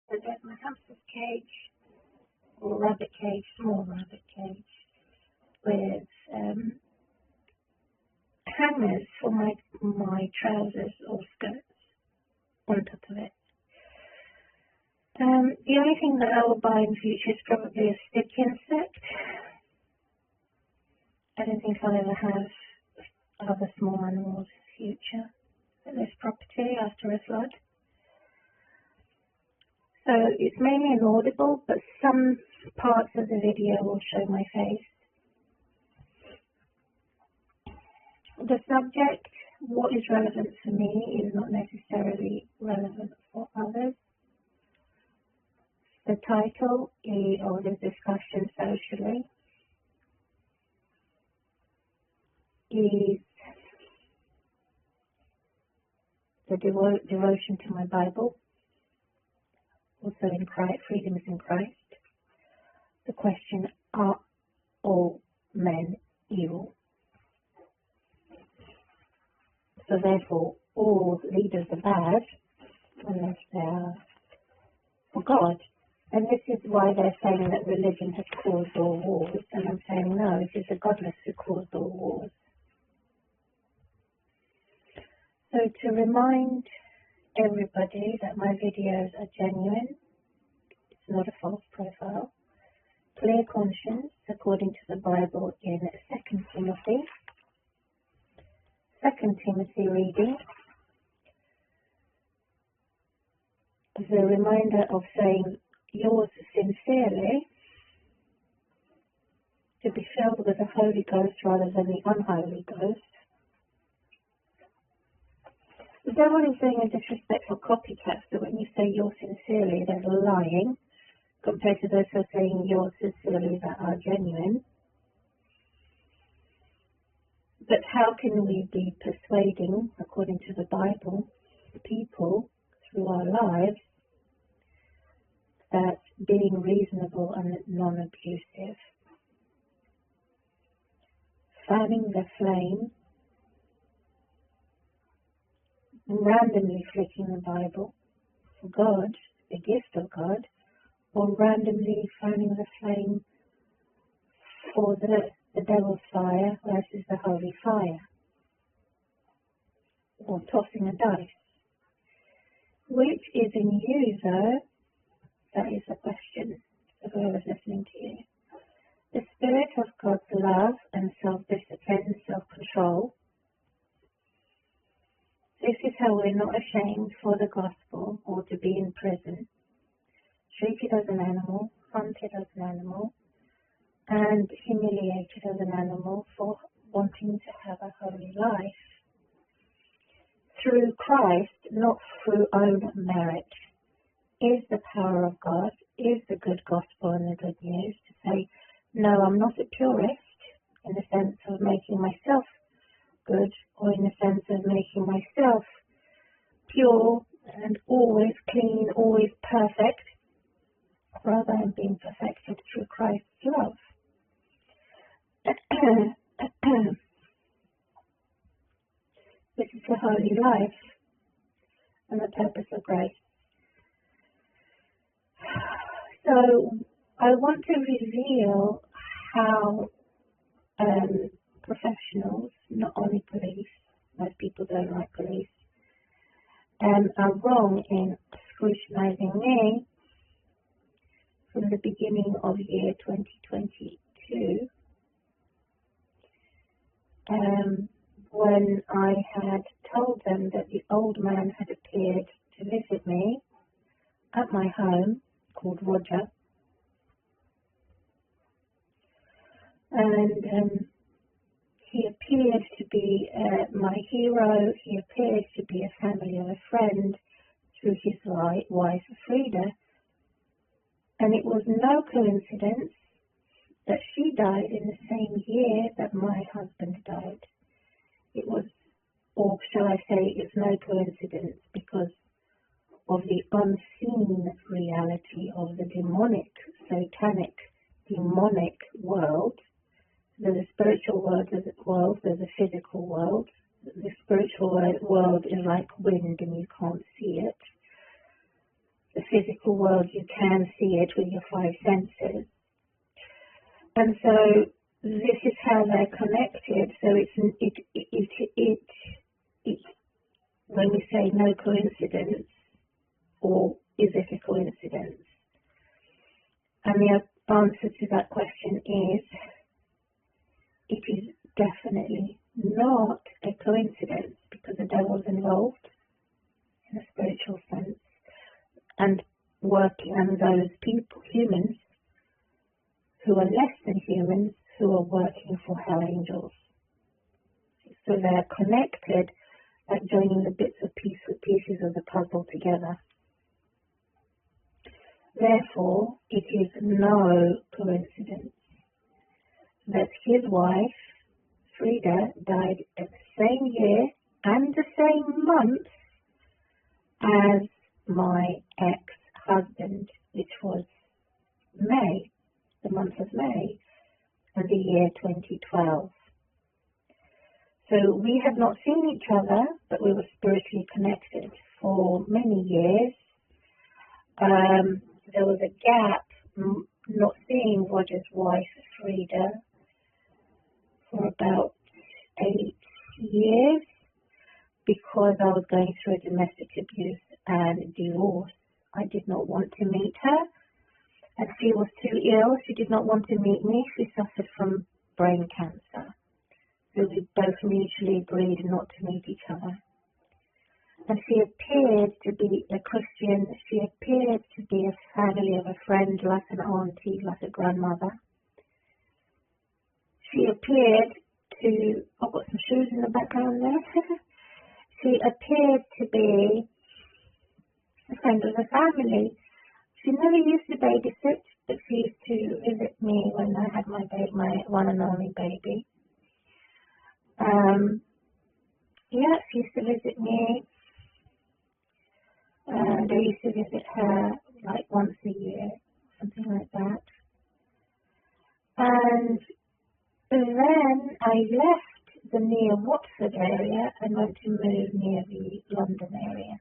So there's my hamster's cage, or rabbit cage, small rabbit cage, with hangers for my trousers or skirts on top of it. The only thing that I will buy in future is probably a stick insect. I don't think I'll ever have other small animals in the future at this property after a flood. So it's mainly inaudible, but some parts of the video will show my face. The subject, what is relevant for me, is not necessarily relevant for others. The title of the discussion socially is the devotion to my Bible, also in Christ, freedom is in Christ. The question, are all men evil? So therefore, all leaders are bad unless they are for God. And this is why they're saying that religion has caused all wars. And I'm saying, no, it is the godless who caused all wars. So to remind everybody that my videos are genuine, it's not a false profile, clear conscience according to the Bible in 2 Timothy. 2 Timothy reading is a reminder of saying yours sincerely, to be filled with the Holy Ghost rather than the unholy Ghost. The devil is being a disrespectful copycat, so when you say yours sincerely, they're lying, compared to those who are saying yours sincerely that are genuine. But how can we be persuading, according to the Bible, people through our lives that being reasonable and non-abusive, fanning the flame, randomly flicking the Bible for God, the gift of God, or randomly fanning the flame for the devil's fire versus the holy fire, or tossing a dice? Which is in you, though? That is the question of whoever's listening to you. The spirit of God's love and self-discipline, self-control. This is how we're not ashamed for the gospel or to be in prison, treated as an animal, hunted as an animal, and humiliated as an animal for wanting to have a holy life. Through Christ, not through own merit, is the power of God, is the good gospel and the good news to say, no, I'm not a purist in the sense of making myself good, or in the sense of making myself pure and always clean, always perfect. Rather, I'm being perfected through Christ's love. This is the holy life and the purpose of grace. So I want to reveal how professionals, not only police, most people don't like police, are wrong in scrutinizing me from the beginning of year 2022, when I had told them that the old man had appeared to visit me at my home, called Roger, and he appeared to be my hero. He appeared to be a family of a friend through his wife Frida, and it was no coincidence that she died in the same year that my husband died. It was, or shall I say, it's no coincidence because of the unseen reality of the demonic, satanic, demonic world. There's a spiritual world, there's a physical world. The spiritual world is like wind and you can't see it. the physical world, you can see it with your five senses. And so this is how they're connected. So it's when we say no coincidence, or is it a coincidence? And the answer to that question is, it is definitely not a coincidence, because the devil's involved in a spiritual sense, and working on those people, humans, who are less than humans, who are working for hell angels. So they're connected, like joining the bits of pieces of the puzzle together. Therefore, it is no coincidence that his wife, Frida, died at the same year and the same month as my ex-husband, which was May, the month of May, of the year 2012. So we had not seen each other, but we were spiritually connected for many years. There was a gap not seeing Roger's wife, Frida, for about 8 years, because I was going through a domestic abuse and divorce. I did not want to meet her, and she was too ill. She did not want to meet me. She suffered from brain cancer. So we both mutually agreed not to meet each other. And she appeared to be a Christian. She appeared to be a family of a friend, like an auntie, like a grandmother. She appeared to, I've got some shoes in the background there. She appeared to be a friend of the family. She never used to babysit, but she used to visit me when I had my baby, my one and only baby. She used to visit me. I used to visit her like once a year, something like that. And then I left the near Watford area and went to move near the London area,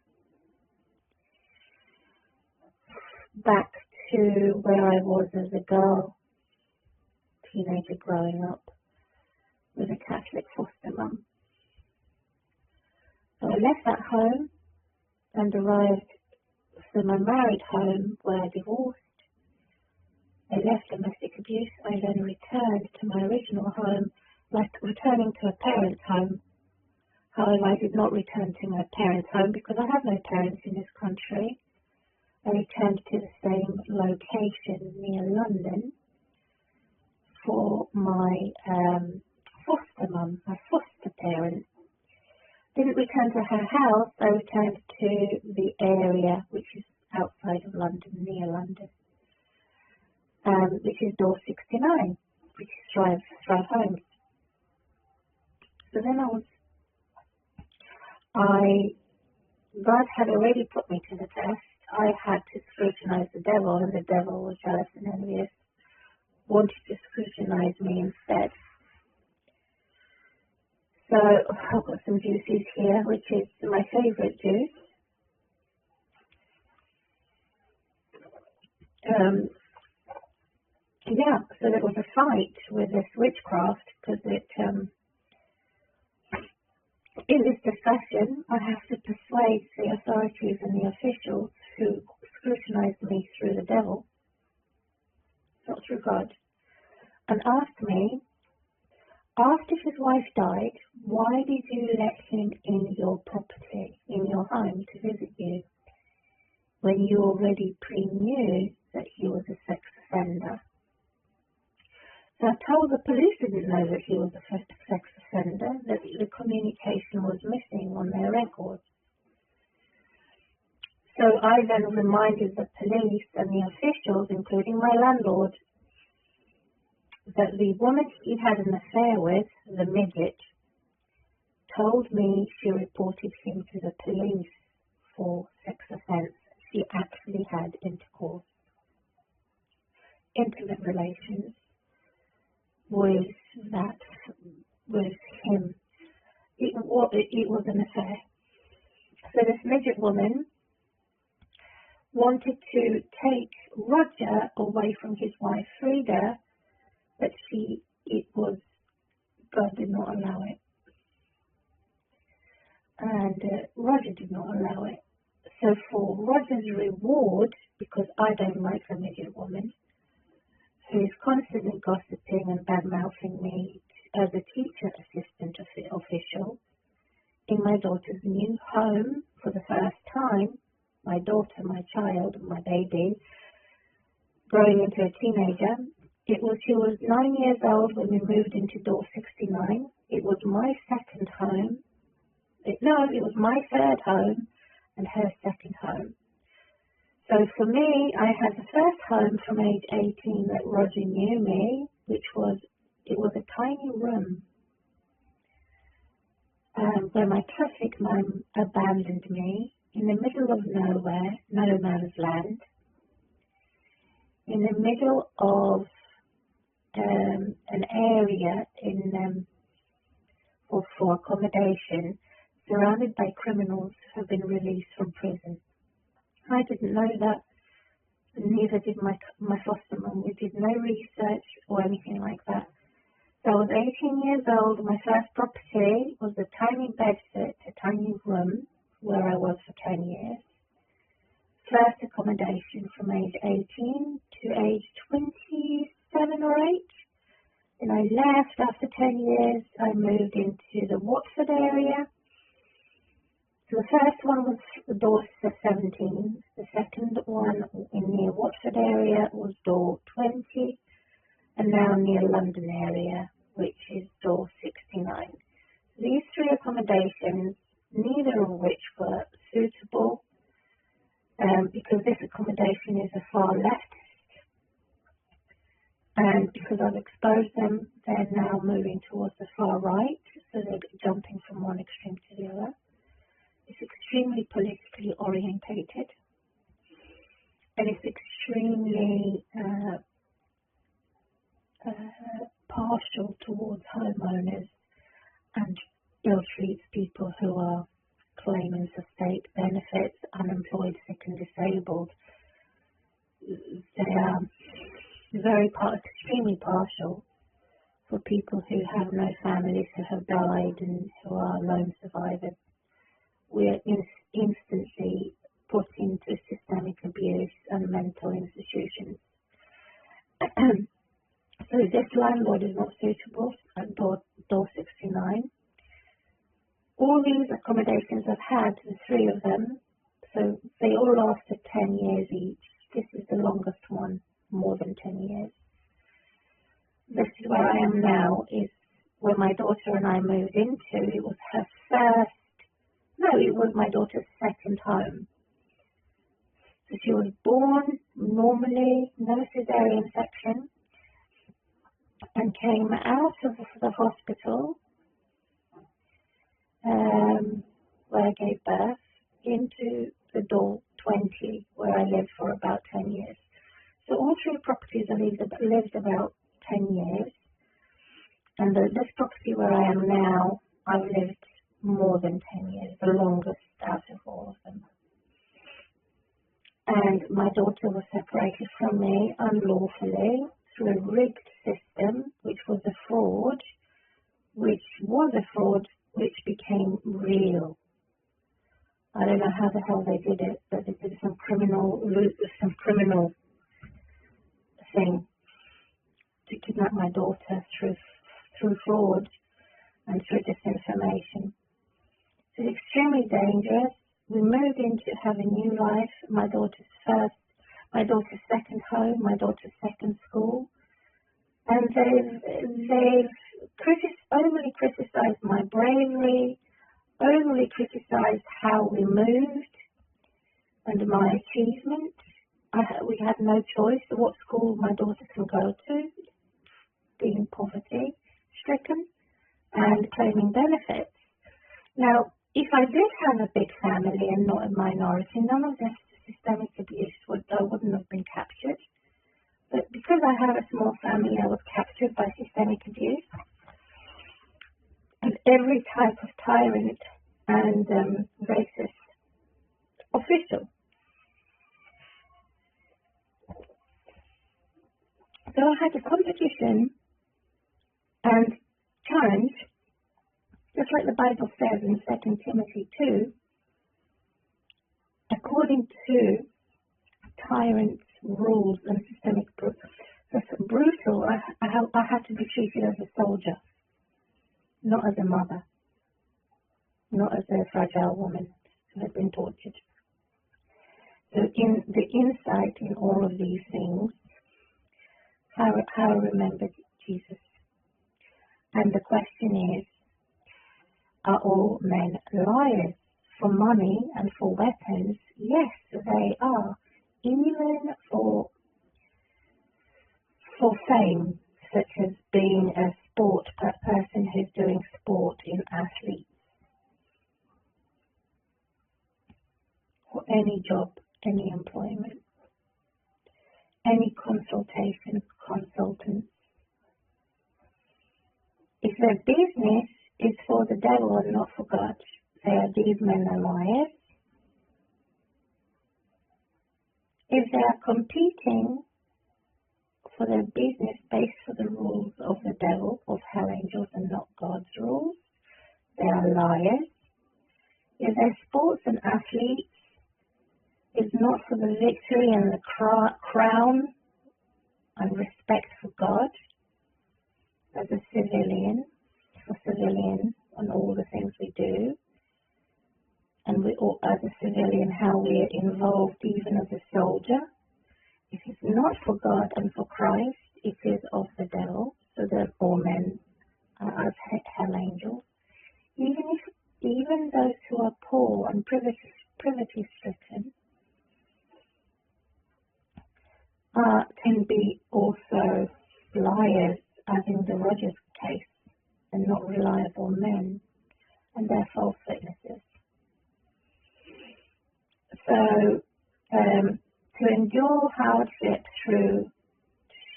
back to where I was as a girl, teenager growing up with a Catholic foster mum. So I left that home and arrived to my married home, where I divorced. I left domestic abuse. I then returned to my original home, like returning to a parent's home. However, I did not return to my parents' home because I have no parents in this country. I returned to the same location near London for my foster mum, my foster parent. Didn't return to her house. I returned to the area which is outside of London, near London, which is door 69, which is Thrive Homes. So then God had already put me to the test. I had to scrutinize the devil, and the devil was jealous and envious, wanted to scrutinize me instead. So I've got some juices here, which is my favorite juice. So there was a fight with this witchcraft, because in this discussion, I have to persuade the authorities and the officials who scrutinized me through the devil, not through God, and asked me, after his wife died, why did you let him in your property, in your home, to visit you, when you already pre-knew that he was a sex offender? So I told the police didn't know that he was a sex offender, that the communication was missing on their records. So I then reminded the police and the officials, including my landlord, that the woman he had an affair with, the midget, told me she reported him to the police for sex offence. She actually had intercourse, intimate relations with him. It was an affair. So this midget woman wanted to take Roger away from his wife Frida, but God did not allow it. And Roger did not allow it. So for Roger's reward, because I don't like a midget woman who is constantly gossiping and bad-mouthing me as a teacher assistant official, in my daughter's new home for the first time, my daughter, my child, my baby, growing into a teenager, she was 9 years old when we moved into door 69. It was my second home. It was my third home and her second home. So for me, I had the first home from age 18 that Roger knew me, it was a tiny room where my Catholic mum abandoned me in the middle of nowhere, no man's land, in the middle of an area for accommodation, surrounded by criminals who have been released from prison. I didn't know that, neither did my foster mum. We did no research or anything like that. So I was 18 years old. My first property was a tiny bedsit, a tiny room where I was for 10 years. First accommodation from age 18 to age 27 or 8. Then I left after 10 years. I moved into the Watford area. So the first one was door 17. The second one in near Watford area was door 20. And now near London area, which is door 69. These three accommodations, neither of which were suitable, because this accommodation is a far leftist, and because I've exposed them, they're now moving towards the far right, so they're jumping from one extreme to the other. It's extremely politically orientated, and it's extremely partial towards homeowners and ill-treats people who are claimants of state benefits, unemployed, sick and disabled. They are extremely partial for people who have no families, who have died and who are lone survivors. We are instantly put into systemic abuse and mental institutions. So this landlord is not suitable at door 69. All these accommodations I've had, the three of them, so they all lasted 10 years each. This is the longest one, more than 10 years. This is where I am now, is where my daughter and I moved into. It was it was my daughter's second home. So she was born normally, no cesarean section, and came out of the hospital where I gave birth into the door 20, where I lived for about 10 years. So all three properties I lived about 10 years, and this property where I am now, I've lived more than 10 years, the longest out of all of them. And my daughter was separated from me unlawfully through a rigged system, which was a fraud, which became real. I don't know how the hell they did it, but they did some criminal thing to kidnap my daughter through fraud and through disinformation. So it's extremely dangerous. We moved in to have a new life. My daughter's second home, my daughter's second school, and they've overly criticised my bravery, overly criticised how we moved, and my achievement. We had no choice of what school my daughter can go to, being poverty-stricken and claiming benefits. Now, if I did have a big family and not a minority, none of this systemic abuse wouldn't have been captured. But because I have a small family, I was captured by systemic abuse and every type of tyrant and racist official. So I had a competition and challenge, just like the Bible says in 2 Timothy 2, according to tyrants' rules and systemic brutal, I had to be treated as a soldier, not as a mother, not as a fragile woman who had been tortured. So in the insight in all of these things, how I remembered Jesus. And the question is, are all men liars? For money and for weapons, yes, they are. Even for fame, such as being a person who's doing sport in athletes, or any job, any employment, any consultants. If their business is for the devil and not for God, these men are liars. If they are competing for their business based for the rules of the devil, of hell angels, and not God's rules, they are liars. If their sports and athletes is not for the victory and the crown and respect for God, as a civilian, for civilians and all the things we do, and we all, as a civilian, how we are involved even as a soldier. If it's not for God and for Christ, it is of the devil. So that all men are as hell angels. Even those who are poor and poverty-stricken can be also liars, as in the Rogers case, and not reliable men, and they're false witnesses. So, to endure hardship through, to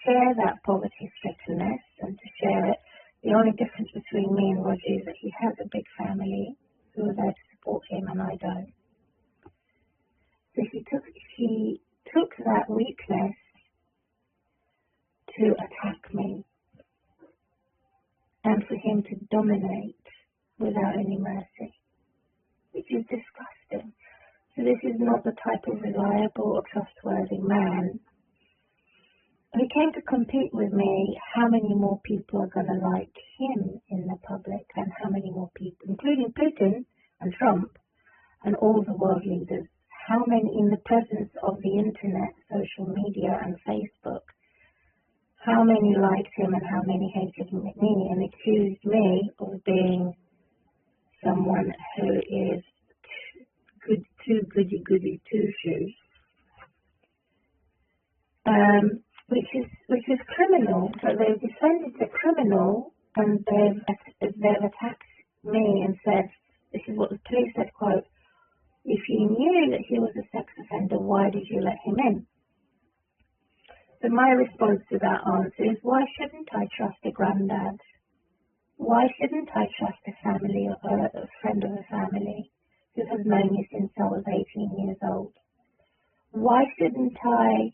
share that poverty-strickenness and to share it, the only difference between me and Roger is that he has a big family who are there to support him and I don't. So he took that weakness to attack me and for him to dominate without any mercy, which is disgusting. So this is not the type of reliable or trustworthy man. He came to compete with me, how many more people are going to like him in the public, and how many more people, including Putin and Trump and all the world leaders, how many in the presence of the internet, social media and Facebook, how many liked him and how many hated me and accused me of being someone who is too goody two-shoes, which is criminal. But they've defended the criminal and they've attacked me and said, this is what the police said, quote, if you knew that he was a sex offender, why did you let him in? So my response to that answer is, why shouldn't I trust a granddad? Why shouldn't I trust a family or a friend of a family who has known me since I was 18 years old? Why shouldn't I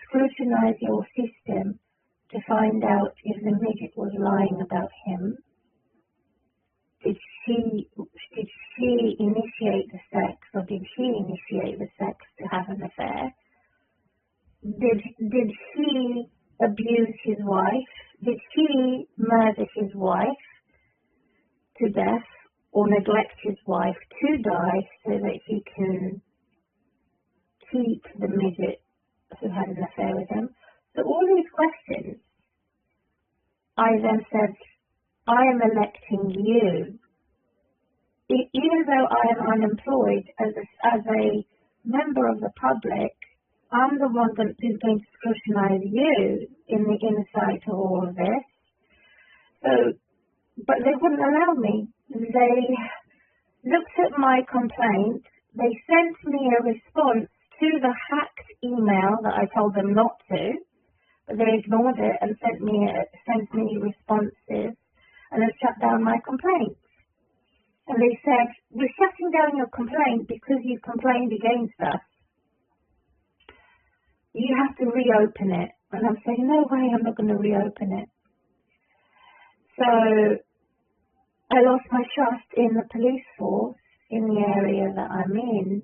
scrutinize your system to find out if the midget was lying about him? Did she initiate the sex, or did he initiate the sex to have an affair? Did he abuse his wife? Did he murder his wife to death or neglect his wife to die so that he can keep the midget who had an affair with him? So all these questions, I then said, I am electing you. Even though I am unemployed as a member of the public, I'm the one who's going to scrutinize you in the insight of all of this. So, but they wouldn't allow me. They looked at my complaint. They sent me a response to the hacked email that I told them not to, but they ignored it and sent me responses and then shut down my complaint. And they said, we're shutting down your complaint because you complained against us. You have to reopen it. And I'm saying, no way, I'm not going to reopen it. So I lost my trust in the police force in the area that I'm in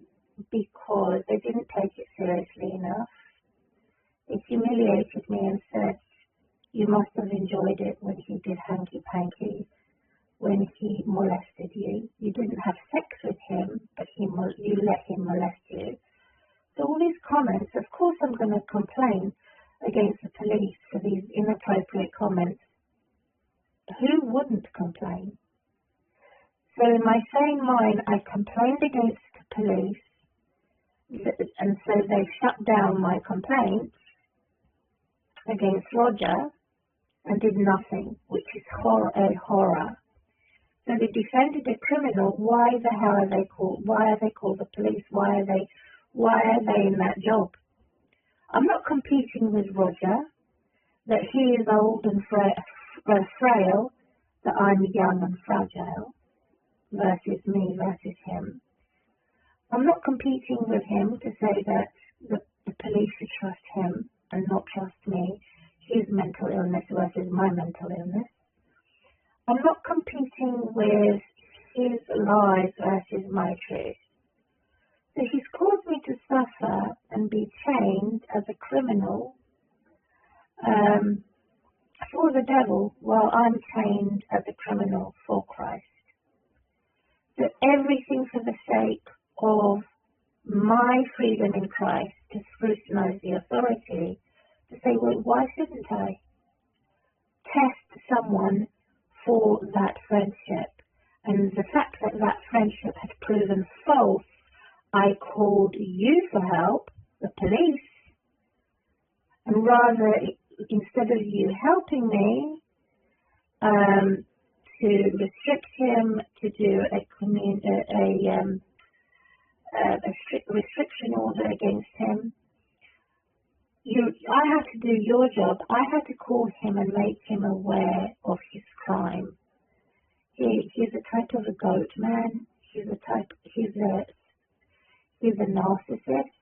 because they didn't take it seriously enough. It humiliated me and said, you must have enjoyed it when he did hanky-panky, when he molested you. You didn't have sex with him, but you let him molest you. So all these comments, of course I'm going to complain against the police for these inappropriate comments. Who wouldn't complain? So in my sane mind, I complained against the police, and so they shut down my complaints against Roger and did nothing, which is a horror. So they defended a criminal. Why the hell are they called? Why are they called the police? Why are they in that job? I'm not competing with Roger, that he is old and frail, that I'm young and fragile, versus me, versus him. I'm not competing with him to say that the police should trust him and not trust me, his mental illness versus my mental illness. I'm not competing with his lies versus my truth. So he's caused me to suffer and be chained as a criminal for the devil while I'm chained as a criminal for Christ. So everything for the sake of my freedom in Christ, to scrutinize the authority, to say, well, why shouldn't I test someone for that friendship? And the fact that that friendship had proven false, I called you for help, the police, and rather, instead of you helping me, to restrict him, to do a restriction order against him, I had to do your job. I had to call him and make him aware of his crime. He's a type of a goat man. He's a narcissist.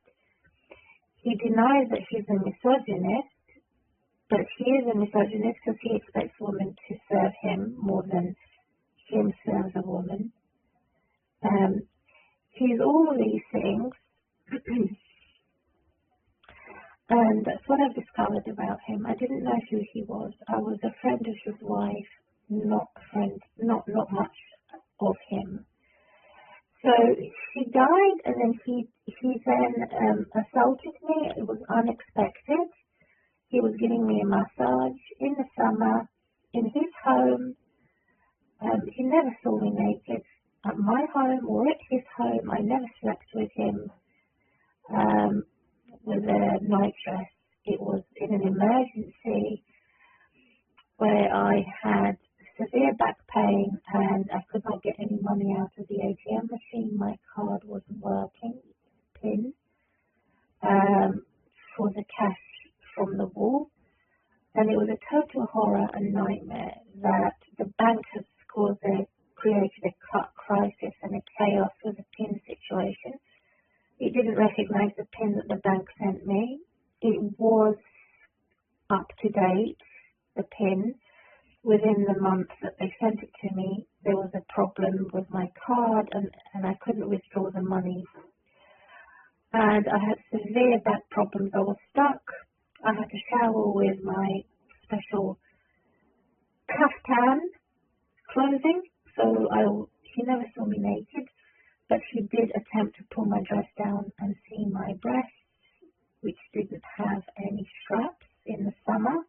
He denies that he's a misogynist, but he is a misogynist because he expects women to serve him more than him serves a woman. He's all these things, and that's what I've discovered about him. I didn't know who he was. I was a friend of his wife, not much of him. So he died, and then he then assaulted me. It was unexpected. He was giving me a massage in the summer in his home. He never saw me naked at my home or at his home. I never slept with him with a night dress. It was in an emergency where I had severe back pain and I could not get any money out of the ATM machine. My card wasn't working, PIN, for the cash from the wall. And it was a total horror and nightmare that the bank has created a crisis and a chaos with the PIN situation. It didn't recognize the PIN that the bank sent me. It was up to date, the PIN. Within the month that they sent it to me, there was a problem with my card and I couldn't withdraw the money. And I had severe back problems. I was stuck. I had to shower with my special kaftan clothing. So he never saw me naked, but he did attempt to pull my dress down and see my breasts, which didn't have any straps in the summer.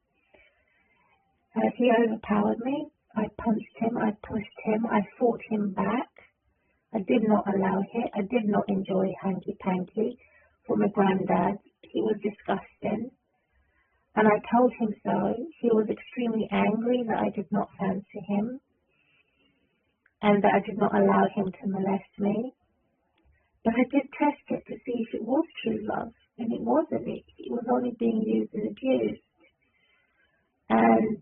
He overpowered me. I punched him. I pushed him. I fought him back. I did not allow it. I did not enjoy hanky-panky from a granddad. He was disgusting. And I told him so. He was extremely angry that I did not fancy him and that I did not allow him to molest me. But I did test it to see if it was true love, and it wasn't. It was only being used and abused. And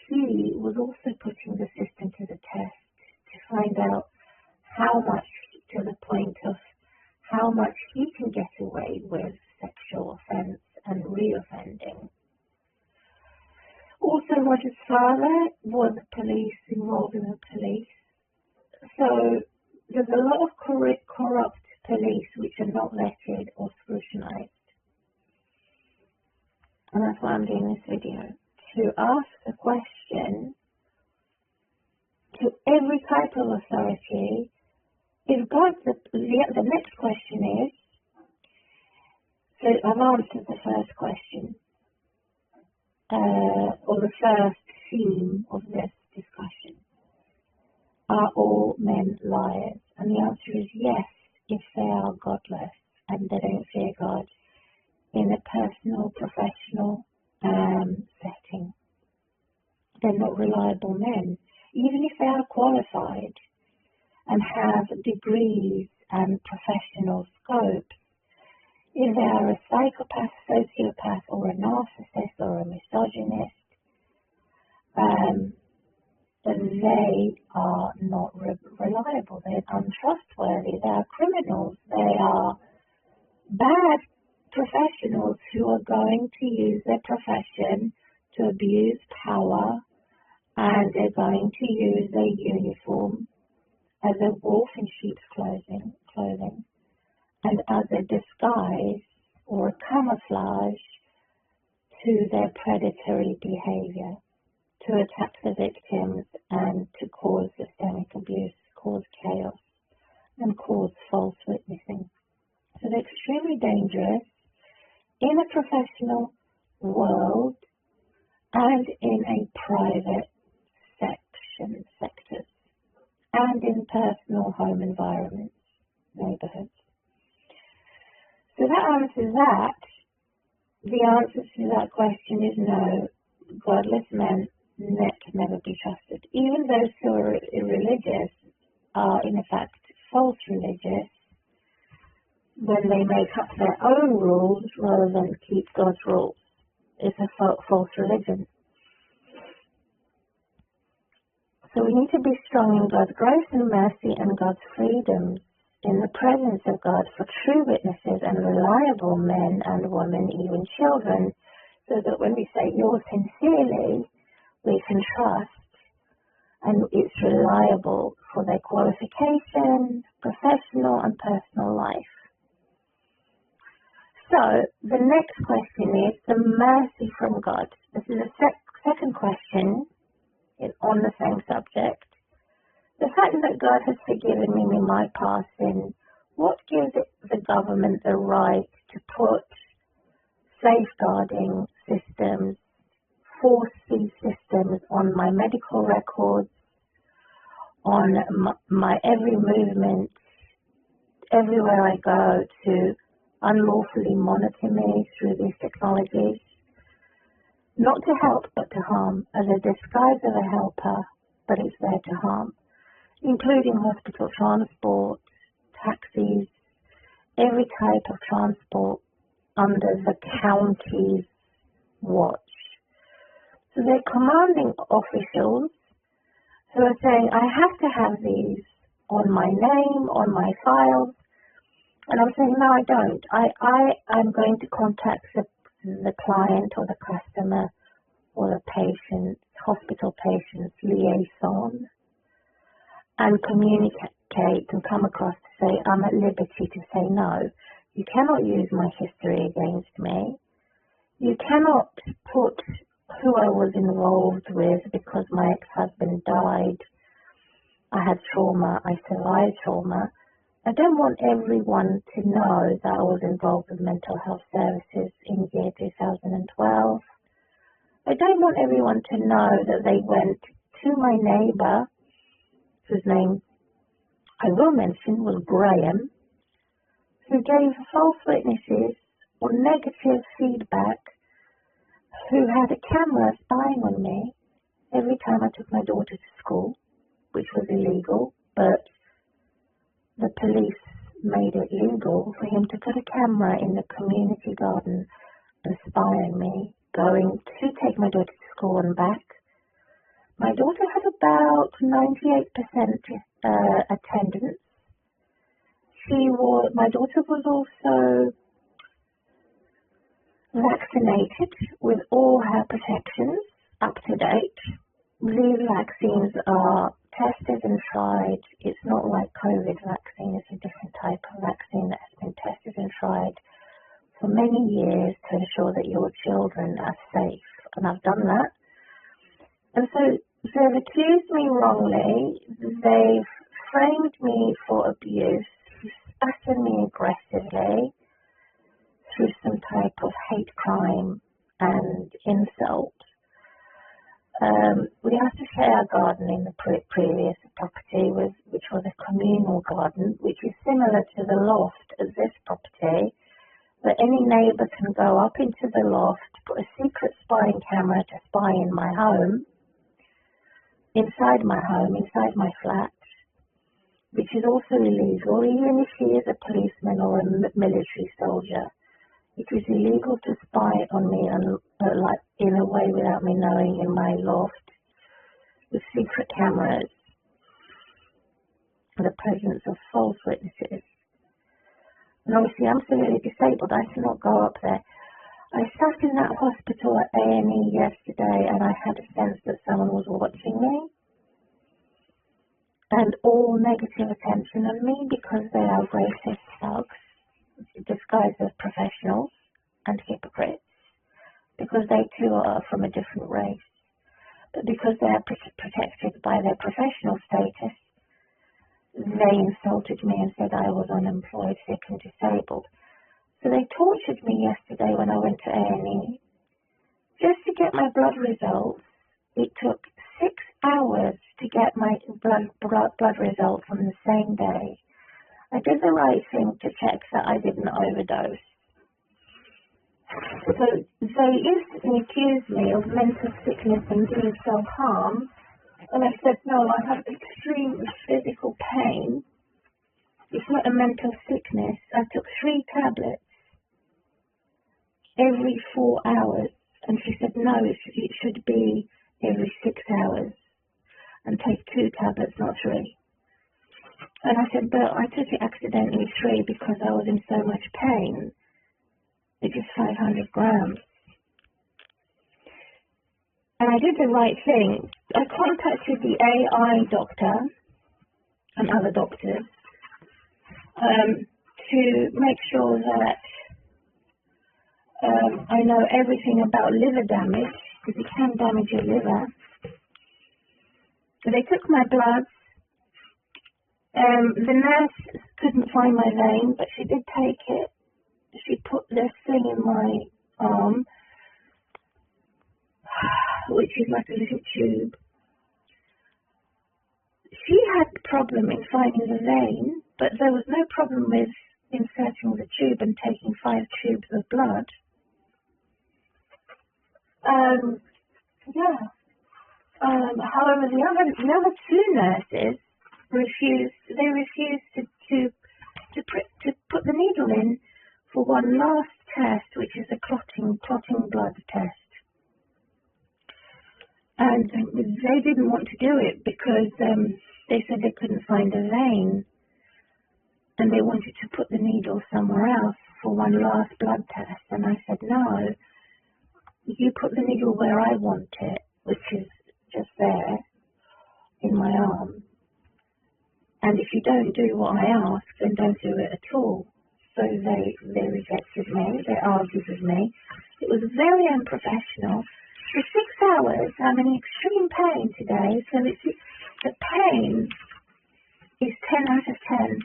he was also putting the system to the test to find out how much, to the point of how much he can get away with sexual offense and reoffending. Also, Roger's father was involved in the police. So there's a lot of corrupt police which are not vetted or scrutinized. And that's why I'm doing this video. To ask a question to every type of authority, if God, the next question is, so I've answered the first question, or the first theme of this discussion. Are all men liars? And the answer is yes, if they are godless and they don't fear God in a personal, professional setting. They're not reliable men, even if they are qualified and have degrees and professional scopes. If they are a psychopath, sociopath, or a narcissist, or a misogynist, they are not reliable. They're untrustworthy. They are criminals. They are bad professionals who are going to use their profession to abuse power, and they're going to use their uniform as a wolf in sheep's clothing, and as a disguise or a camouflage to their predatory behavior, to attack the victims and to cause systemic abuse, cause chaos, and cause false witnessing. So they're extremely dangerous in a professional world and in a private sectors, and in personal home environments, neighborhoods. So that answers that. The answer to that question is no. Godless men can never be trusted. Even those who are irreligious are in effect false religious when they make up their own rules rather than keep God's rules. It's a false religion. So we need to be strong in God's grace and mercy and God's freedoms in the presence of God for true witnesses and reliable men and women, even children, so that when we say yours sincerely, we can trust and it's reliable for their qualification, professional and personal life. So the next question is the mercy from God. This is the second question on the same subject. The fact that God has forgiven me in my past sin, what gives the government the right to put safeguarding systems, force-feed systems on my medical records, on my every movement, everywhere I go, to unlawfully monitor me through these technologies? Not to help, but to harm, as a disguise of a helper, but it's there to harm, including hospital transport, taxis, every type of transport under the county's watch. So they're commanding officials who are saying, I have to have these on my name, on my files. And I'm saying, no, I don't. I'm going to contact the client or the customer or the patient, hospital patient's liaison, and communicate and come across to say, I'm at liberty to say no. You cannot use my history against me. You cannot put who I was involved with because my ex-husband died. I had trauma. I survived trauma. I don't want everyone to know that I was involved with mental health services in the year 2012. I don't want everyone to know that they went to my neighbour, whose name I will mention was Graham, who gave false witnesses or negative feedback, who had a camera spying on me every time I took my daughter to school, which was illegal, but the police made it legal for him to put a camera in the community garden and spy on me, going to take my daughter to school and back. My daughter had about 98% attendance. My daughter was also vaccinated with all her protections, up to date. These vaccines are tested and tried. It's not like COVID vaccine. It's a different type of vaccine that has been tested and tried for many years to ensure that your children are safe. And I've done that. And so they've accused me wrongly. They've framed me for abuse, spat me aggressively through some type of hate crime and insult. We had to share our garden in the previous property, which was a communal garden, which is similar to the loft of this property, but any neighbour can go up into the loft, put a secret spying camera to spy in my home, inside my flat, which is also illegal, even if he is a policeman or a military soldier. It is illegal to spy on me like in a way without me knowing in my loft with secret cameras, the presence of false witnesses. And obviously I'm severely disabled. I cannot go up there. I sat in that hospital at A&E yesterday and I had a sense that someone was watching me and all negative attention on me because they are racist thugs disguised as professionals and hypocrites, because they too are from a different race, but because they are protected by their professional status, they insulted me and said I was unemployed, sick and disabled. So they tortured me yesterday when I went to A&E. Just to get my blood results, it took 6 hours to get my blood results on the same day. I did the right thing to check that I didn't overdose. So they instantly accused me of mental sickness and doing self-harm. And I said, no, I have extreme physical pain. It's not a mental sickness. I took 3 tablets every 4 hours. And she said, no, it should be every 6 hours. And take 2 tablets, not 3. And I said, but I took it accidentally 3 because I was in so much pain. It is 500 grams. And I did the right thing. I contacted the AI doctor and other doctors to make sure that I know everything about liver damage, because it can damage your liver. So they took my blood. The nurse couldn't find my vein, but she did take it. She put this thing in my arm, which is like a little tube. She had a problem in finding the vein, but there was no problem with inserting the tube and taking 5 tubes of blood. However, the other 2 nurses refused to put the needle in for one last test, which is a clotting blood test. And they didn't want to do it because they said they couldn't find a vein, and they wanted to put the needle somewhere else for one last blood test. And I said, no, you put the needle where I want it, which is just there in my arm. And if you don't do what I ask, then don't do it at all. So they rejected me, they argued with me. It was very unprofessional. For 6 hours, I'm in extreme pain today, so the pain is 10 out of 10.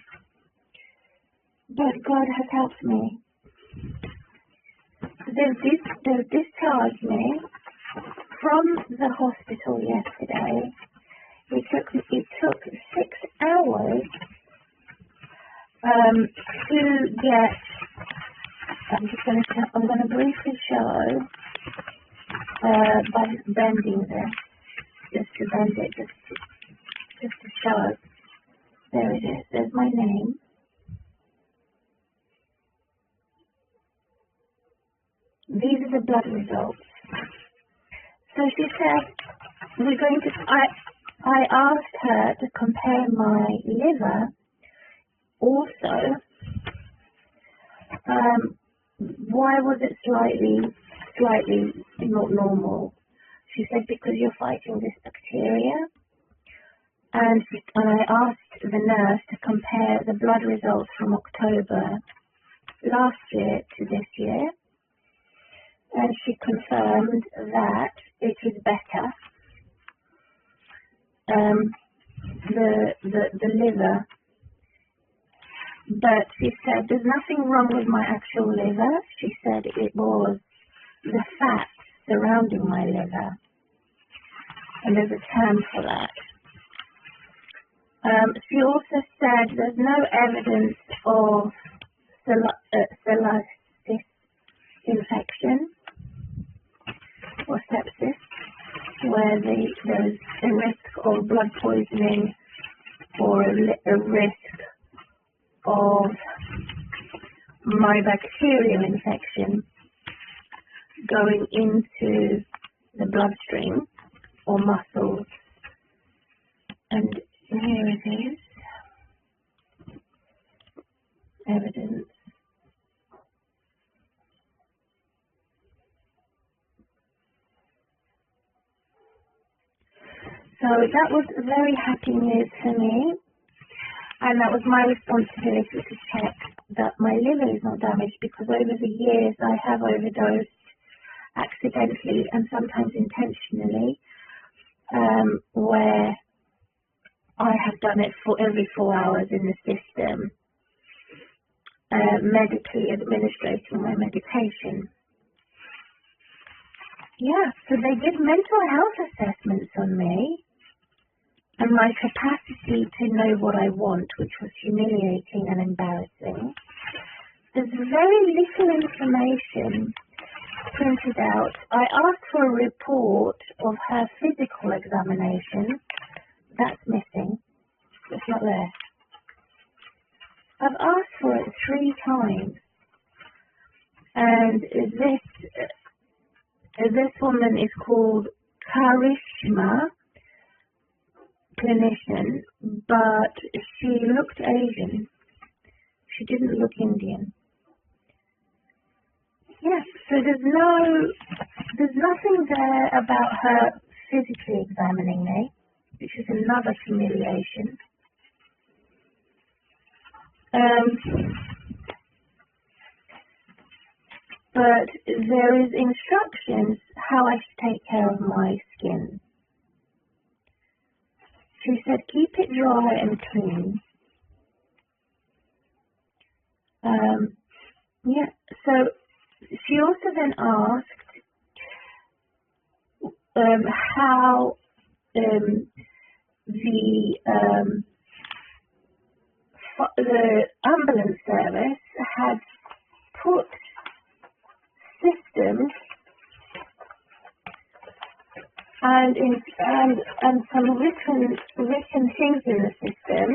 But God has helped me. They've discharged me from the hospital yesterday. It took 6 hours to get. I'm going to briefly show by bending this, just to bend it, just to show. There it is. There's my name. These are the blood results. So she said, we're going to. I asked her to compare my liver also. Why was it slightly not normal? She said, because you're fighting this bacteria. And I asked the nurse to compare the blood results from October last year to this year. And she confirmed that it is better. The liver. But she said there's nothing wrong with my actual liver. She said it was the fat surrounding my liver. And there's a term for that. She also said there's no evidence of sloth infection or sepsis, where there's a risk of blood poisoning or a risk of my bacterial infection going into the bloodstream or muscles. And here it is. Evidence. So that was very happy news for me, and that was my responsibility to check that my liver is not damaged, because over the years I have overdosed accidentally and sometimes intentionally, where I have done it for every 4 hours in the system, medically administrating my medication. Yeah, so they did mental health assessments on me and my capacity to know what I want, which was humiliating and embarrassing. There's very little information printed out. I asked for a report of her physical examination. That's missing. It's not there. I've asked for it 3 times. And this woman is called Karishma, clinician, but she looked Asian. She didn't look Indian. Yes, so there's nothing there about her physically examining me, which is another humiliation. But there is instructions how I should take care of my skin. She said, keep it dry and clean. Yeah, so she also then asked how the ambulance service had put systems and some written things in the system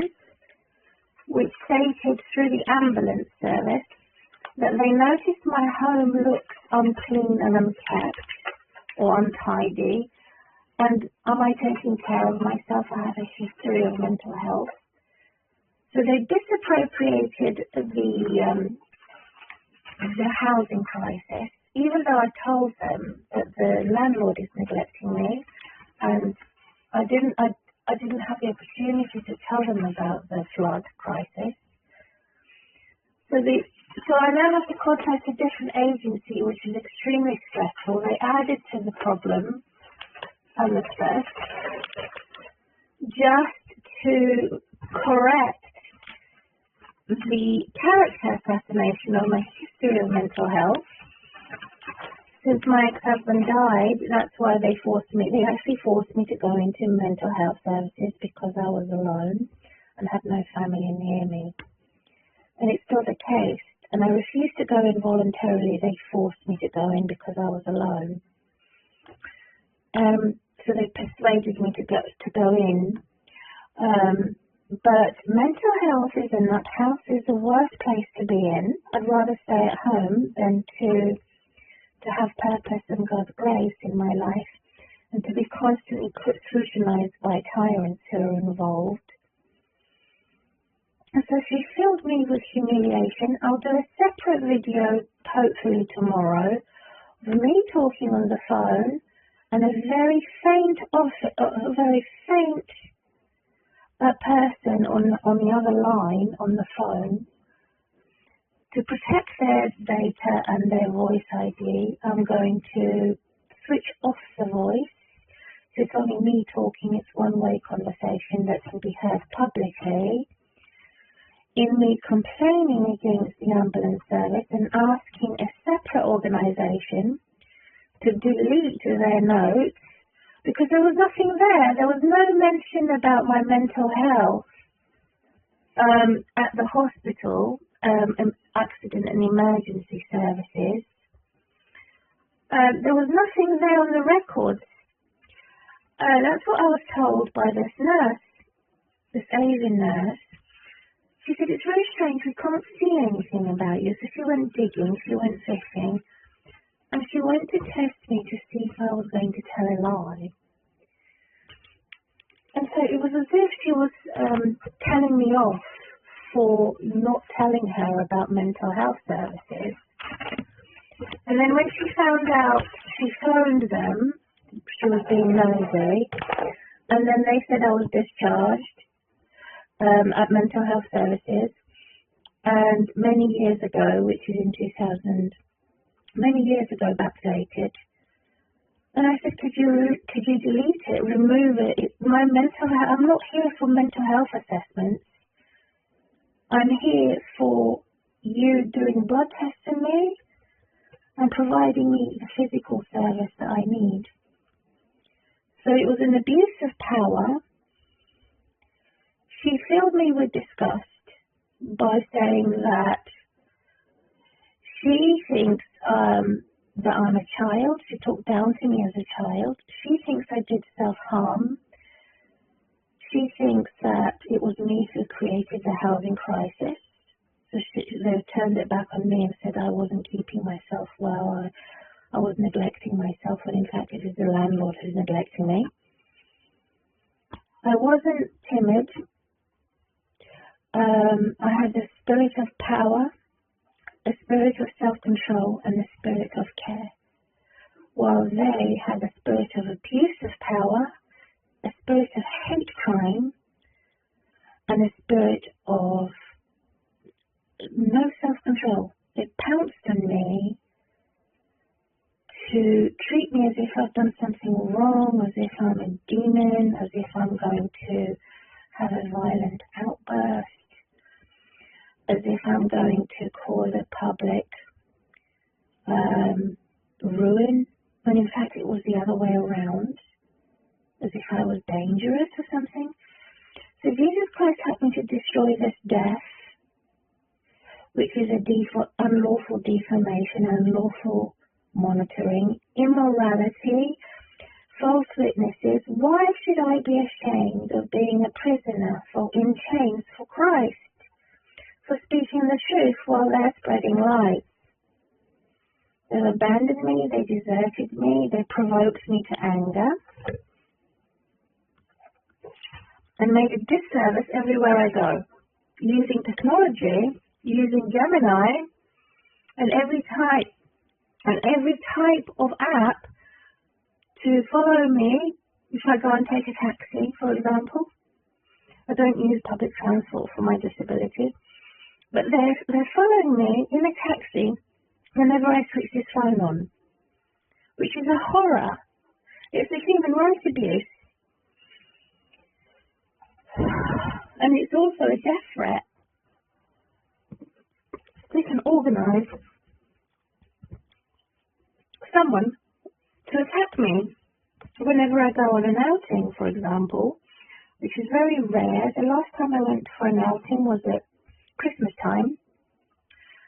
which stated through the ambulance service that they noticed my home looks unclean and unkept or untidy, and am I taking care of myself? I have a history of mental health. So they disappropriated the housing crisis, even though I told them that the landlord is neglecting me, and I didn't have the opportunity to tell them about the flood crisis. So I now have to contact a different agency, which is extremely stressful. They added to the problem and the stress just to correct the character assassination of my history of mental health. Since my ex-husband died, that's why they actually forced me to go into mental health services, because I was alone and had no family near me. And it's still the case. And I refused to go in voluntarily. They forced me to go in because I was alone. So they persuaded me to go in. But mental health is a nut house, is the worst place to be in. I'd rather stay at home than to have purpose and God's grace in my life, and to be constantly scrutinized by tyrants who are involved. And so she filled me with humiliation. I'll do a separate video, hopefully tomorrow, of me talking on the phone and a very faint person on the other line on the phone, to protect their data and their voice ID, I'm going to switch off the voice. So it's only me talking. It's one-way conversation that can be heard publicly. In me complaining against the ambulance service and asking a separate organisation to delete their notes, because there was nothing there. There was no mention about my mental health at the hospital, accident and emergency services. There was nothing there on the records. That's what I was told by this nurse, this Asian nurse. She said, it's very strange, we can't see anything about you. So she went digging, she went fishing, and she went to test me to see if I was going to tell a lie. And so it was as if she was telling me off for not telling her about mental health services. And then when she found out, she phoned them. She was being nosy, and then they said I was discharged at mental health services, and many years ago, which is in 2000, many years ago, backdated. And I said, could you delete it, remove it? My mental health, I'm not here for mental health assessments. I'm here for you doing blood tests on me and providing me the physical service that I need. So it was an abuse of power. She filled me with disgust by saying that she thinks that I'm a child. She talked down to me as a child. She thinks I did self-harm. She thinks that it was me who created the housing crisis. So they turned it back on me and said I wasn't keeping myself well. I was neglecting myself, when in fact it is the landlord who's neglecting me. I wasn't timid. I had the spirit of power, a spirit of self-control, and the spirit of care, while they had a spirit of abuse of power, a spirit of hate crime, and a spirit of no self-control. They pounced on me to treat me as if I've done something wrong, as if I'm a demon, as if I'm going to have a violent outburst, as if I'm going to cause a public ruin, when in fact it was the other way around, as if I was dangerous or something. So Jesus Christ helped me to destroy this death, which is unlawful defamation, unlawful monitoring, immorality, false witnesses. Why should I be ashamed of being a prisoner in chains for Christ, for speaking the truth while they're spreading lies? They've abandoned me, they deserted me, they provoked me to anger, and made a disservice everywhere I go, using technology, using GEMINI, and every type of app to follow me if I go and take a taxi, for example. I don't use public transport for my disability, but they're following me in a taxi whenever I switch this phone on, which is a horror. It's a human rights abuse, and it's also a death threat. They can organise someone to attack me whenever I go on an outing, for example, which is very rare. The last time I went for an outing was at Christmas time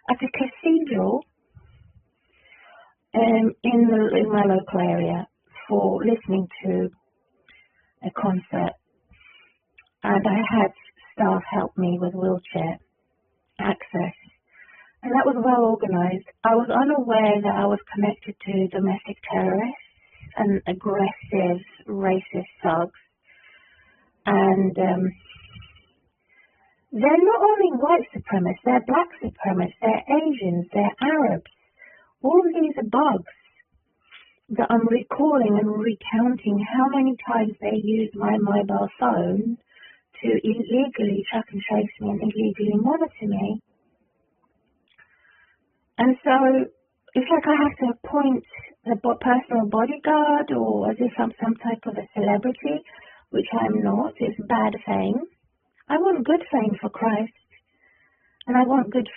at a cathedral in my local area for listening to a concert, and I had staff help me with wheelchair access. And that was well organised. I was unaware that I was connected to domestic terrorists and aggressive, racist thugs. And they're not only white supremacists, they're black supremacists, they're Asians, they're Arabs. All of these are bugs. that I'm recalling and recounting how many times they used my mobile phone to illegally track and trace me and illegally monitor me. And so it's like I have to appoint a personal bodyguard, or as if I'm some type of a celebrity, which I'm not. It's bad fame. I want good fame for Christ, and I want good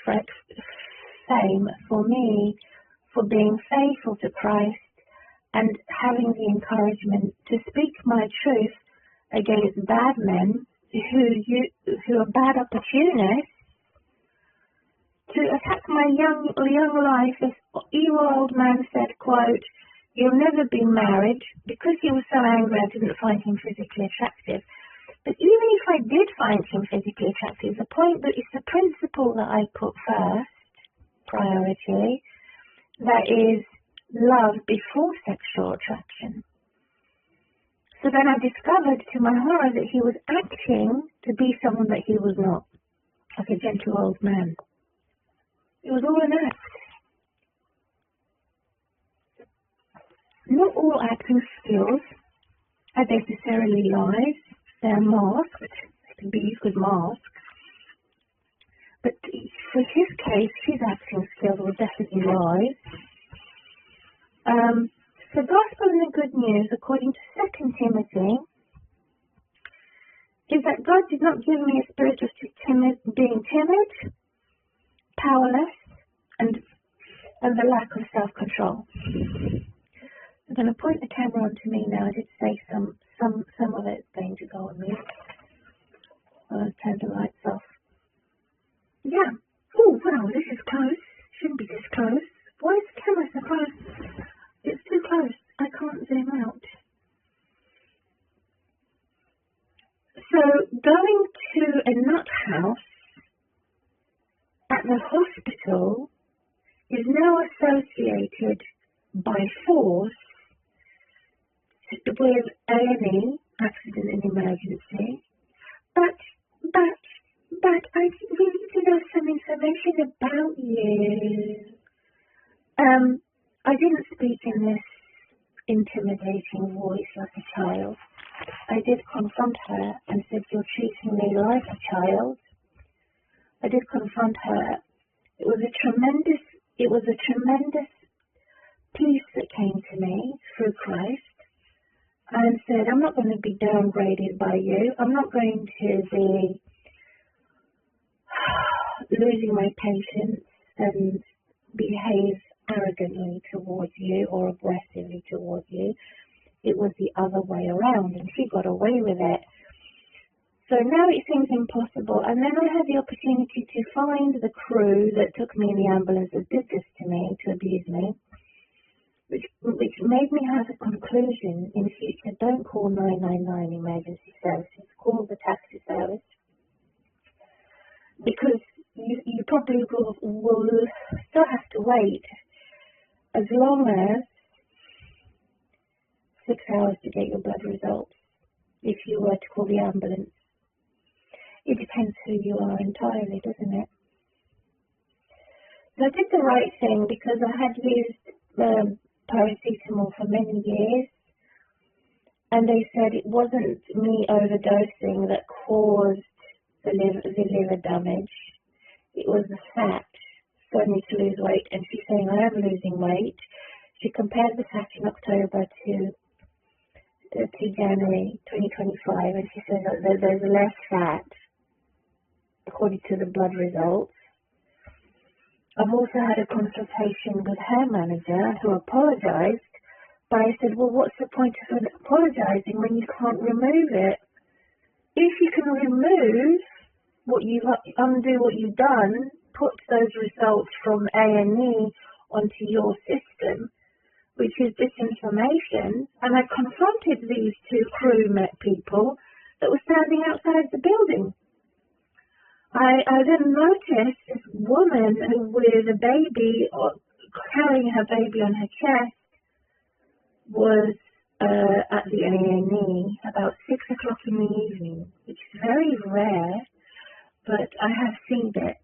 fame for me, for being faithful to Christ and having the encouragement to speak my truth against bad men who are bad opportunists to attack my young life. This evil old man said, quote, "You'll never be married," because he was so angry I didn't find him physically attractive. But even if I did find him physically attractive, the point that it's the principle that I put first, priority, that is love before sexual attraction. So then I discovered to my horror that he was acting to be someone that he was not, like a gentle old man. It was all an act. Not all acting skills are necessarily lies. They are masked. They can be used as masks. But for his case, his acting skills were definitely lies. The gospel and the good news, according to 2 Timothy, is that God did not give me a spirit of being timid, powerless, and the lack of self-control. I'm going to point the camera onto me now. I did say some of it's going to go on me. I'll turn the lights off. Yeah. Oh, wow, this is close. Shouldn't be this close. Why is the camera so close? It's too close. I can't zoom out. So, going to a nut house at the hospital is now associated by force with A&E, accident and emergency. But I we need to know some information about you. I didn't speak in this intimidating voice like a child. I did confront her and said, "You're treating me like a child." I did confront her. It was a tremendous peace that came to me through Christ, and said, "I'm not going to be downgraded by you. I'm not going to be losing my patience and behave arrogantly towards you or aggressively towards you. It was the other way around, and she got away with it. So now it seems impossible." And then I had the opportunity to find the crew that took me in the ambulance that did this to me, to abuse me, which made me have a conclusion: in future, don't call 999 emergency services, call the taxi service, because you probably will still have to wait as long as 6 hours to get your blood results if you were to call the ambulance. It depends who you are entirely, doesn't it? So I did the right thing because I had used paracetamol for many years, and they said it wasn't me overdosing that caused the liver damage. It was the fat. So I need to lose weight, and she's saying I am losing weight. She compared the fat in October to January 2025, and she says that there's less fat according to the blood results. I've also had a consultation with her manager who apologized, but I said, well, what's the point of apologizing when you can't remove it? If you can remove undo what you've done, put those results from A&E onto your system, which is disinformation. And I confronted these two crew people that were standing outside the building. I then noticed this woman with a baby, carrying her baby on her chest, was at the A&E about 6 o'clock in the evening, which is very rare, but I have seen it.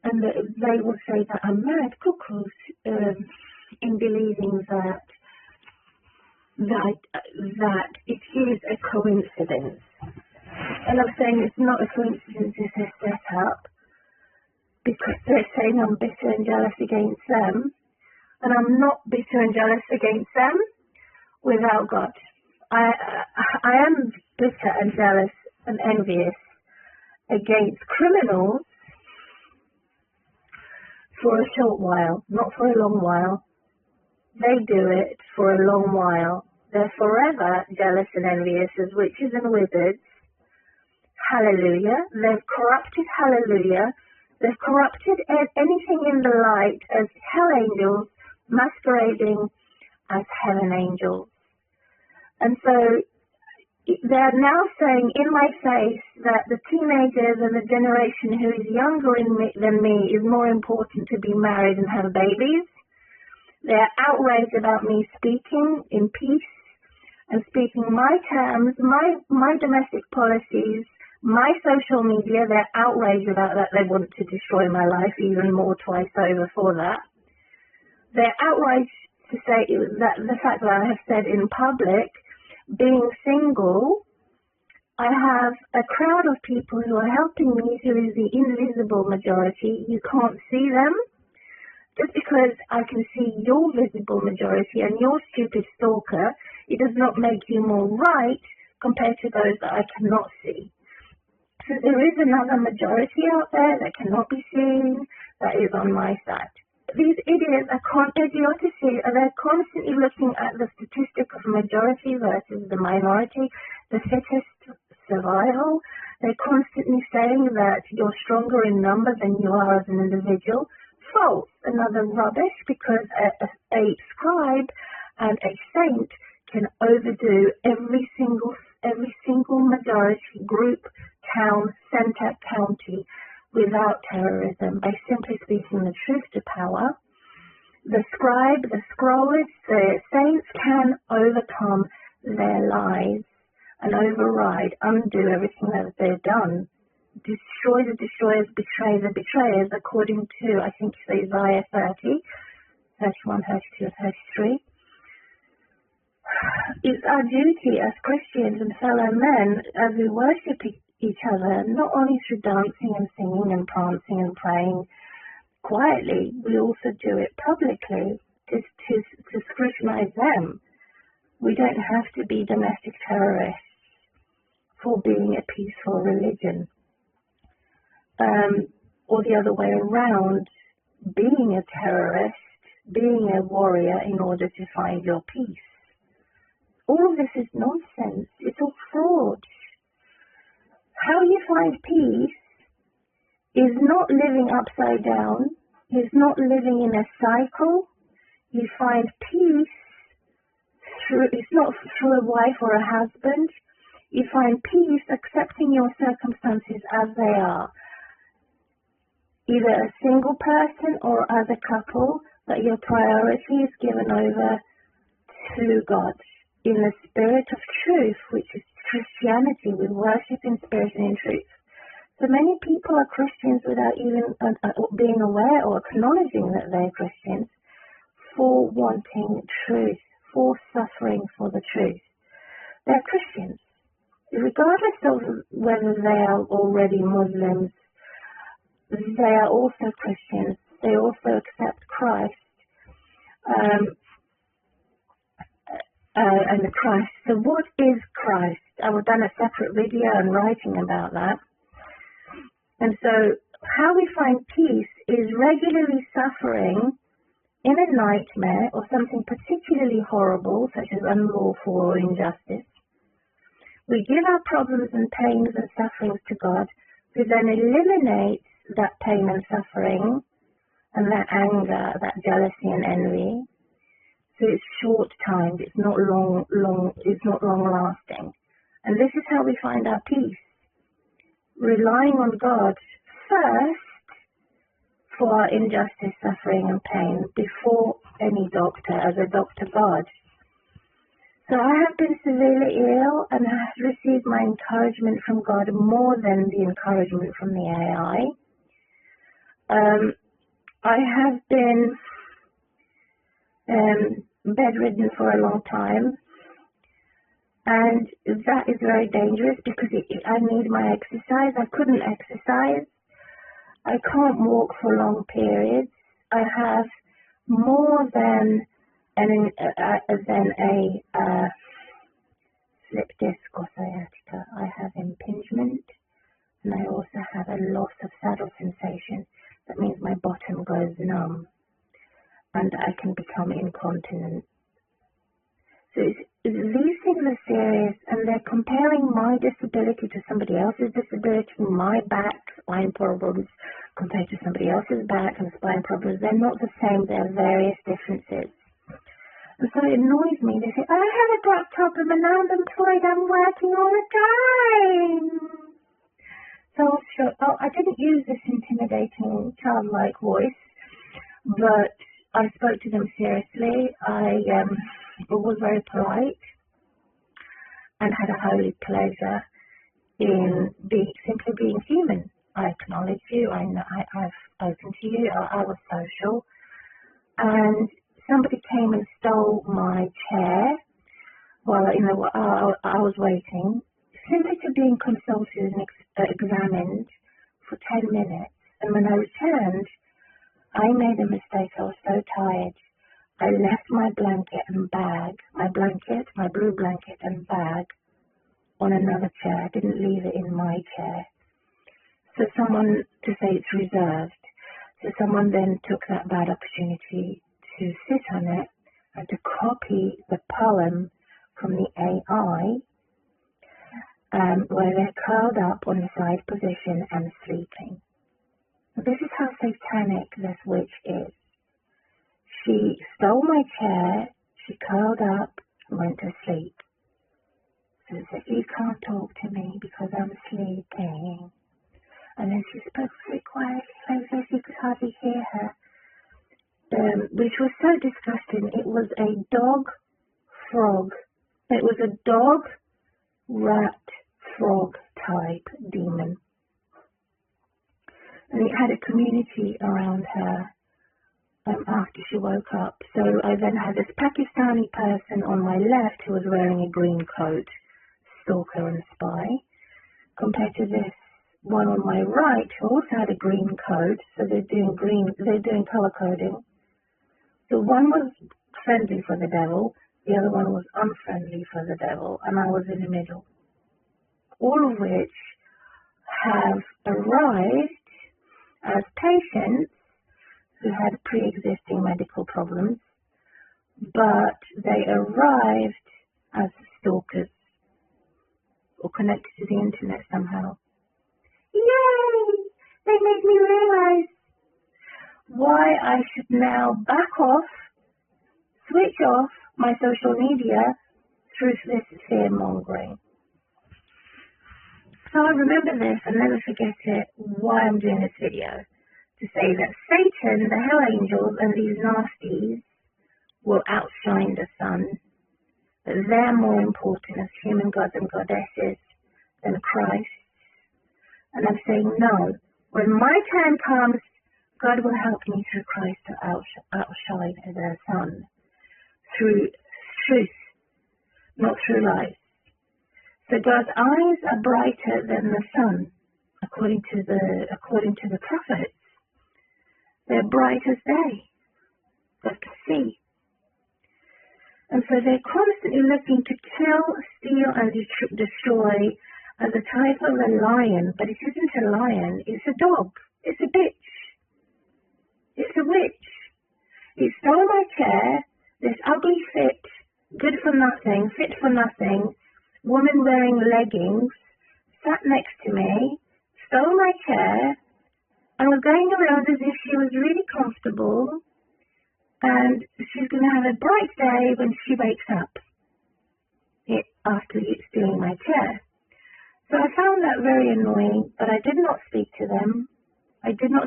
And they will say that I'm mad cuckoos in believing that that it is a coincidence. And I'm saying it's not a coincidence, it's a setup, because they're saying I'm bitter and jealous against them, and I'm not bitter and jealous against them without God. I am bitter and jealous and envious against criminals for a short while, not for a long while. They do it for a long while. They're forever jealous and envious as witches and wizards. Hallelujah. They've corrupted hallelujah. They've corrupted anything in the light as hell angels masquerading as heaven angels. And so they're now saying in my face that the teenagers and the generation who is younger than me is more important to be married and have babies. They're outraged about me speaking in peace and speaking my terms, my domestic policies, my social media. They're outraged about that. They want to destroy my life even more twice over for that. They're outraged to say that the fact that I have said in public, being single, I have a crowd of people who are helping me who is the invisible majority. You can't see them. Just because I can see your visible majority and your stupid stalker, it does not make you more right compared to those that I cannot see. So there is another majority out there that cannot be seen that is on my side. These idiots are idiocy. They're constantly looking at the statistic of majority versus the minority, the fittest survival. They're constantly saying that you're stronger in number than you are as an individual. False. Another rubbish, because a scribe and a saint can overdo every single majority group, town, centre, county without terrorism by simply speaking the truth to power. The scribe, the scrollers, the saints can overcome their lies and override, undo everything that they've done. Destroy the destroyers, betray the betrayers, according to, I think it's Isaiah 30, 31, 32, 33. It's our duty as Christians and fellow men, as we worship each other, not only through dancing and singing and prancing and praying quietly, we also do it publicly to scrutinize them. We don't have to be domestic terrorists for being a peaceful religion. Or the other way around, being a terrorist, being a warrior in order to find your peace. All of this is nonsense. It's all fraud. How you find peace is not living upside down, is not living in a cycle. You find peace it's not through a wife or a husband. You find peace accepting your circumstances as they are. Either a single person or as a couple, that your priority is given over to God in the spirit of truth, which is Christianity. We worship in spirit and in truth. So many people are Christians without even being aware or acknowledging that they're Christians, for wanting truth, for suffering for the truth. They're Christians, regardless of whether they are already Muslims. They are also Christians. They also accept Christ and the Christ. So what is Christ? I've done a separate video and writing about that. And so how we find peace is regularly suffering in a nightmare or something particularly horrible, such as unlawful or injustice. We give our problems and pains and sufferings to God, who then eliminates that pain and suffering and that anger, that jealousy and envy. So it's short-timed, it's not long lasting. And this is how we find our peace. Relying on God first for our injustice, suffering and pain before any doctor, as a doctor God. So I have been severely ill and have received my encouragement from God more than the encouragement from the AI. I have been bedridden for a long time. And that is very dangerous because I need my exercise. I couldn't exercise. I can't walk for long periods. I have more than a slip disc or sciatica. I have impingement, and I also have a loss of saddle sensation. That means my bottom goes numb, and I can become incontinent. So these things are serious, and they're comparing my disability to somebody else's disability, my back, spine problems, compared to somebody else's back and spine problems. They're not the same, there are various differences. And so it annoys me. They say, I have a black problem and now I'm employed, I'm working all the time. So I didn't use this intimidating childlike voice, but I spoke to them seriously. I was very polite and had a holy pleasure in simply being human. I acknowledge you. I've spoken to you. I was social, and somebody came and stole my chair while I was waiting, simply to being consulted and examined for 10 minutes. And when I returned, I made a mistake. I was so tired. I left my blanket and bag, my blue blanket and bag on another chair. I didn't leave it in my chair. So someone, to say it's reserved, so someone then took that bad opportunity to sit on it and to copy the poem from the AI, where they're curled up on the side position and sleeping. This is how satanic this witch is. She stole my chair, she curled up and went to sleep. So she said, you can't talk to me because I'm sleeping. And then she spoke very quietly, so you could hardly hear her, which was so disgusting. It was a dog frog. It was a dog, rat, frog type demon. And it had a community around her after she woke up. So I then had this Pakistani person on my left who was wearing a green coat, stalker and spy, compared to this one on my right who also had a green coat. So they're doing color coding. So one was friendly for the devil, the other one was unfriendly for the devil, and I was in the middle. All of which have arrived as patients who had pre-existing medical problems, but they arrived as stalkers or connected to the internet somehow. Yay! They made me realize why I should now back off, switch off my social media through this fear-mongering. So I remember this and never forget it, why I'm doing this video. To say that Satan, the hell angels, and these nasties will outshine the sun. That they're more important as human gods and goddesses than Christ. And I'm saying no. When my time comes, God will help me through Christ to outshine the sun. Through truth, not through lies. So God's eyes are brighter than the sun, according to the prophets. They're bright as day. God can see. And so they're constantly looking to kill, steal, and destroy as a type of a lion. But it isn't a lion. It's a dog. It's a bitch. It's a witch. It stole my chair, this ugly fit, good for nothing, fit for nothing, woman wearing leggings, sat next to me, stole my chair, and was going around as if she was really comfortable, and she's going to have a bright day when she wakes up after stealing my chair. So I found that very annoying, but I did not speak to them. I didn't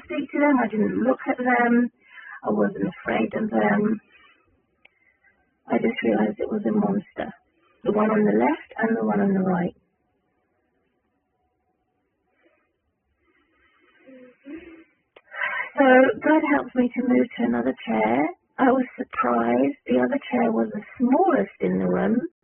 look at them. I wasn't afraid of them. I just realized it was a monster. The one on the left and the one on the right. So God helped me to move to another chair. I was surprised. The other chair was the smallest in the room.